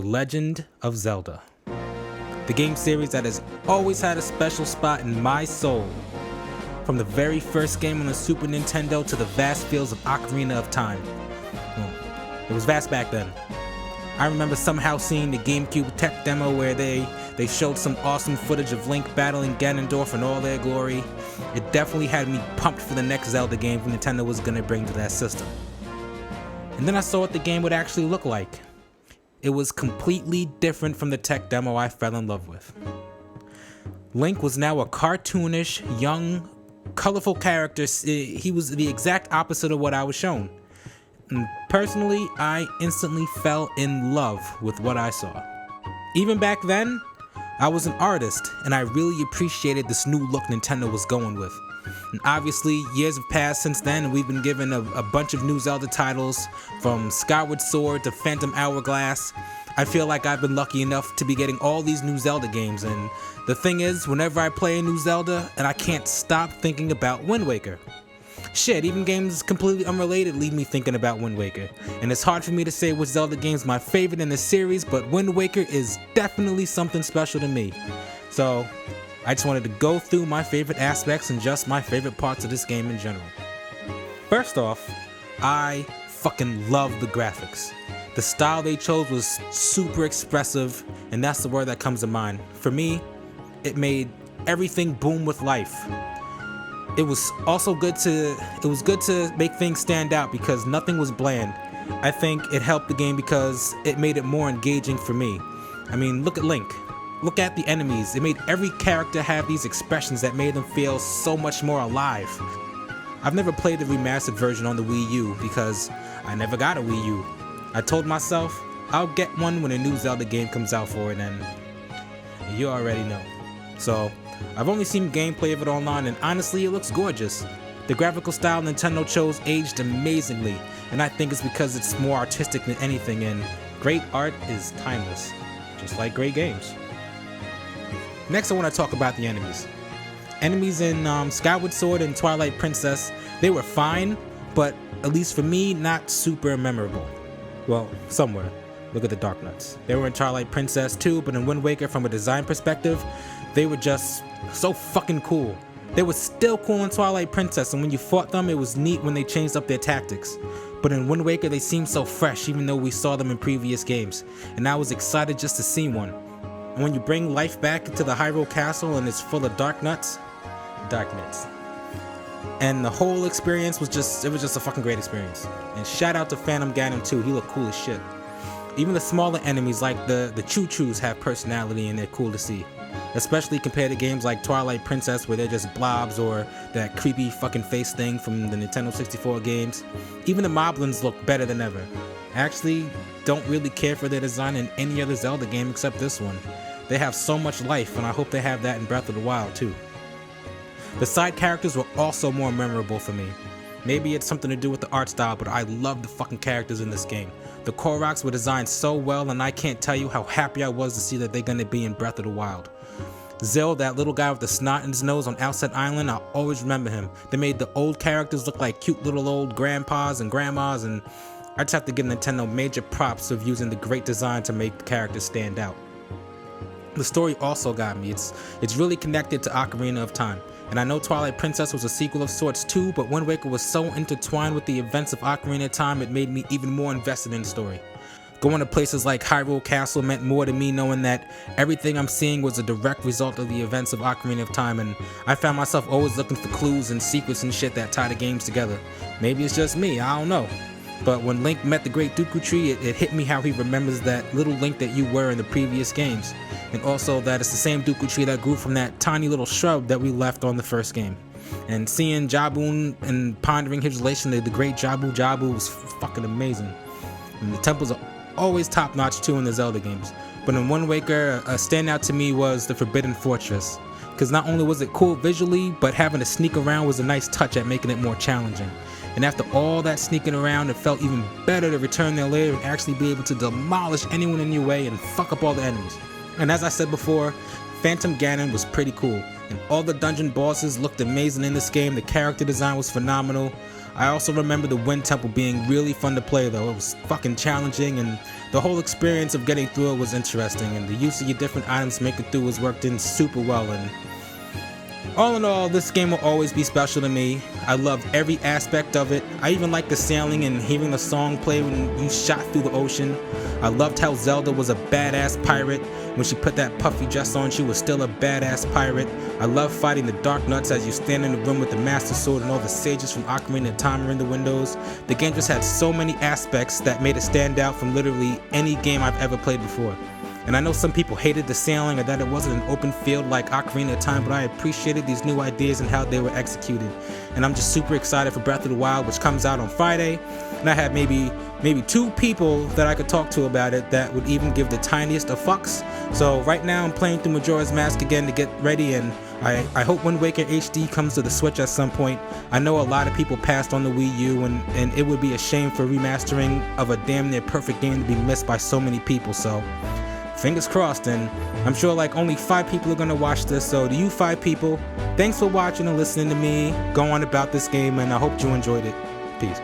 Legend of Zelda. The game series that has always had a special spot in my soul. From the very first game on the Super Nintendo to the vast fields of Ocarina of Time. Well, it was vast back then. I remember somehow seeing the GameCube tech demo where they showed some awesome footage of Link battling Ganondorf in all their glory. It definitely had me pumped for the next Zelda game Nintendo was going to bring to that system. And then I saw what the game would actually look like. It was completely different from the tech demo I fell in love with. Link was now a cartoonish, young, colorful character. He was the exact opposite of what I was shown. And personally, I instantly fell in love with what I saw. Even back then, I was an artist, and I really appreciated this new look Nintendo was going with. And obviously, years have passed since then, and we've been given a bunch of new Zelda titles, from Skyward Sword to Phantom Hourglass. I feel like I've been lucky enough to be getting all these new Zelda games, and the thing is, whenever I play a new Zelda, and I can't stop thinking about Wind Waker. Shit, even games completely unrelated leave me thinking about Wind Waker. And it's hard for me to say which Zelda game is my favorite in the series, but Wind Waker is definitely something special to me. So, I just wanted to go through my favorite aspects and just my favorite parts of this game in general. First off, I fucking love the graphics. The style they chose was super expressive, and that's the word that comes to mind. For me, it made everything boom with life. It was also good to make things stand out because nothing was bland. I think it helped the game because it made it more engaging for me. I mean, look at Link. Look at the enemies. It made every character have these expressions that made them feel so much more alive. I've never played the remastered version on the Wii U because I never got a Wii U. I told myself I'll get one when a new Zelda game comes out for it, and you already know. So, I've only seen gameplay of it online, and honestly, it looks gorgeous. The graphical style Nintendo chose aged amazingly, and I think it's because it's more artistic than anything, and great art is timeless, just like great games. Next, I want to talk about the enemies. Enemies in Skyward Sword and Twilight Princess, they were fine, but at least for me, not super memorable. Well, somewhere. Look at the Dark Nuts. They were in Twilight Princess too, but in Wind Waker, from a design perspective, they were just so fucking cool. They were still cool in Twilight Princess, and when you fought them, it was neat when they changed up their tactics. But in Wind Waker, they seemed so fresh, even though we saw them in previous games, and I was excited just to see one. And when you bring life back into the Hyrule Castle and it's full of Dark Nuts. And the whole experience was just a fucking great experience. And shout out to Phantom Ganon too, he looked cool as shit. Even the smaller enemies like the Choo-Choos have personality and they're cool to see. Especially compared to games like Twilight Princess where they're just blobs, or that creepy fucking face thing from the Nintendo 64 games. Even the Moblins look better than ever. I actually don't really care for their design in any other Zelda game except this one. They have so much life, and I hope they have that in Breath of the Wild too. The side characters were also more memorable for me. Maybe it's something to do with the art style, but I love the fucking characters in this game. The Koroks were designed so well, and I can't tell you how happy I was to see that they're gonna be in Breath of the Wild. Zill, that little guy with the snot in his nose on Outset Island, I'll always remember him. They made the old characters look like cute little old grandpas and grandmas, and I just have to give Nintendo major props of using the great design to make the characters stand out. The story also got me. It's really connected to Ocarina of Time. And I know Twilight Princess was a sequel of sorts too, but Wind Waker was so intertwined with the events of Ocarina of Time, it made me even more invested in the story. Going to places like Hyrule Castle meant more to me, knowing that everything I'm seeing was a direct result of the events of Ocarina of Time, and I found myself always looking for clues and secrets and shit that tie the games together. Maybe it's just me, I don't know. But when Link met the Great Dooku Tree, it hit me how he remembers that little Link that you were in the previous games. And also that it's the same Dooku Tree that grew from that tiny little shrub that we left on the first game. And seeing Jabu and pondering his relation to the Great Jabu was fucking amazing. And the temples are always top notch too in the Zelda games. But in Wind Waker, a standout to me was the Forbidden Fortress. Because not only was it cool visually, but having to sneak around was a nice touch at making it more challenging. And after all that sneaking around, it felt even better to return there later and actually be able to demolish anyone in your way and fuck up all the enemies. And as I said before, Phantom Ganon was pretty cool, and all the dungeon bosses looked amazing in this game. The character design was phenomenal. I also remember the Wind Temple being really fun to play though. It was fucking challenging, and the whole experience of getting through it was interesting, and the use of your different items to make it through was worked in super well. And all in all, this game will always be special to me. I loved every aspect of it. I even liked the sailing and hearing the song play when you shot through the ocean. I loved how Zelda was a badass pirate. When she put that puffy dress on, she was still a badass pirate. I loved fighting the Dark Nuts as you stand in the room with the Master Sword and all the sages from Ocarina of Time are in the windows. The game just had so many aspects that made it stand out from literally any game I've ever played before. And I know some people hated the sailing or that it wasn't an open field like Ocarina of Time, but I appreciated these new ideas and how they were executed. And I'm just super excited for Breath of the Wild, which comes out on Friday. And I have maybe 2 people that I could talk to about it that would even give the tiniest of fucks. So right now I'm playing through Majora's Mask again to get ready, and I hope Wind Waker HD comes to the Switch at some point. I know a lot of people passed on the Wii U, and it would be a shame for remastering of a damn near perfect game to be missed by so many people. So fingers crossed, and I'm sure like only 5 people are gonna watch this. So to you 5 people, thanks for watching and listening to me go on about this game, and I hope you enjoyed it. Peace.